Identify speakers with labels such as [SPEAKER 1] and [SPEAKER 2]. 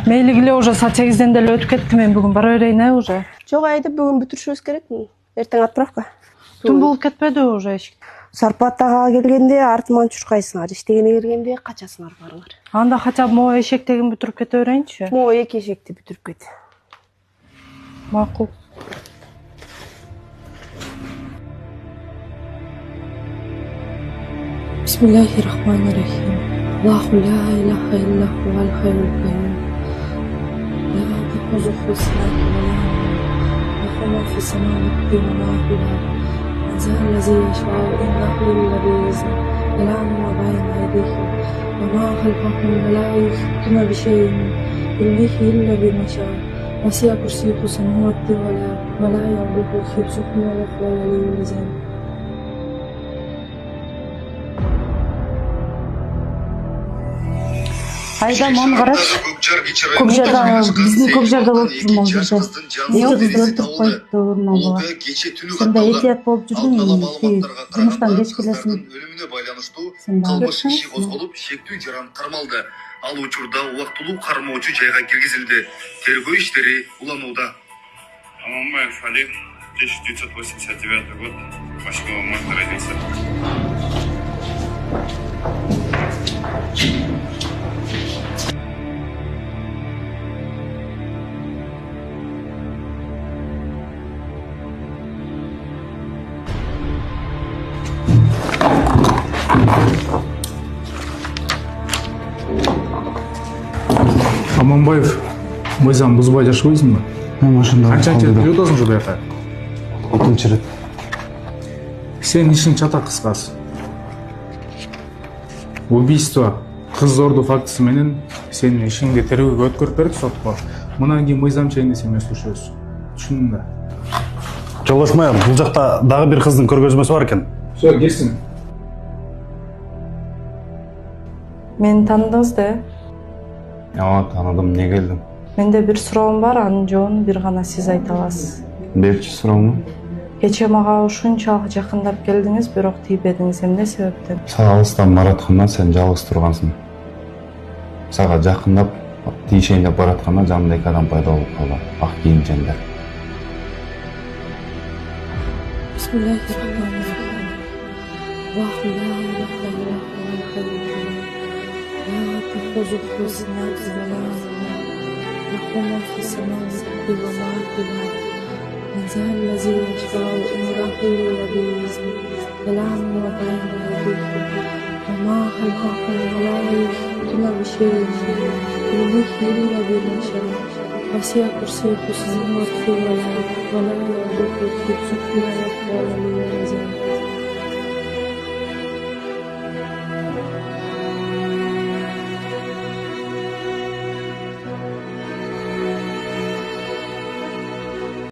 [SPEAKER 1] Мейлигиле уже saat 8'den деле өтүп кетти, мен бүгүн бара берейин уже.
[SPEAKER 2] Жок, Айда, бүгүн бүтүрүшүбүз керек. Эртең отправка.
[SPEAKER 1] Түн болуп кетпеди уже эшик.
[SPEAKER 2] Зарплатага келгенде артыман чуркайсыңар, иштегене келгенде качасыңар барыңар.
[SPEAKER 1] Анда хотя бы могу эшектегин бүтүрүп кете берейинчи.
[SPEAKER 2] Могу 2 эшекти бүтүрүп кет.
[SPEAKER 1] Макул. Bismillahirrahmanirrahim. Allahu la ilaha illa huval hayyul qayyum. La ta'khudhuhu sinatun wa la nawm. Lahu ma fis samawati wa ma fil ardi. Man zal ladzi yashfa'u indahu illa bi'iznihi. Ya'lamu ma bayna aydihim wa ma khalfahum wa la yuhituna bi shay'in min ilmihi illa bima sha'a. Wasi'a kursiyyuhu samawati wal ardi wa la ya'uduhu hifdhuhuma wa huwa al-'aliyyul 'azim. Айда, маны карач. Көкжарда, биздин Көкжарда болуп турмун жерде. Эки кызды өлтүрүп коюпту урман бала. Сен да этият болуп жүргүң, жумуштан кеч келесиң.
[SPEAKER 3] Өлүмүнө байланыштуу кылмыш иши козголуп, шектүү жаран кармалды. Ал учурда убактылуу кармоочу жайга киргизилди. Тергөө иштери уланууда.
[SPEAKER 4] Аманбаев Олег, 1989 год, 8 марта родился.
[SPEAKER 5] Аманбаев, мыйзам бузбай жашабайсыңбы?
[SPEAKER 6] Мен машинада
[SPEAKER 5] Канчанчы рет жүрөсүң ушул жака?
[SPEAKER 6] 2-нчи рет.
[SPEAKER 5] Сенин ишиң чатак кыскасы. Убийство, кыз зордуу фактысы менен сенин ишиңди тергөөгө өткөрүп берди сотко. Мындан кийин мыйзам чегинде сен өсүрүшөсүң. Түшүндүң да?
[SPEAKER 6] Жолошмай, бул жакта дагы бир кыздын көргөзмөсү бар экен.
[SPEAKER 5] Всё, кирсин.
[SPEAKER 1] Мени таныдыңыз да?
[SPEAKER 6] Ооба, таныдым, эмне келдим?
[SPEAKER 1] Менде бир суроом бар, анын жообун бир гана сиз айта аласыз.
[SPEAKER 6] Берчи суроомду.
[SPEAKER 1] Кечээ мага ушунчалык жакындап келдиңиз, бирок тийбедиңиз. Эмне себептен?
[SPEAKER 6] Сага алыстан баратканда сен жалгыз тургансың. Сага жакындап, тийишейин деп баратканда жанымда 2 адам пайда болуп калды. Ак кийимчендер.
[SPEAKER 1] Bismillahirrahmanirrahim. Allahu la ilaha illa huval hayyul qayyum. La ta'khudhuhu sinatun wa la nawm. Lahu ma fis samawati wa ma fil ardi. Man zal ladzi yashfa'u indahu illa bi'iznihi. Ya'lamu ma bayna aydihim wa ma khalfahum wa la yuhituna bi shay'in min ilmihi illa bima sha'a. Wasi'a kursiyyuhu samawati wal ardi wa la ya'uduhu hifdhuhuma wa huwa al-'aliyyul 'azim.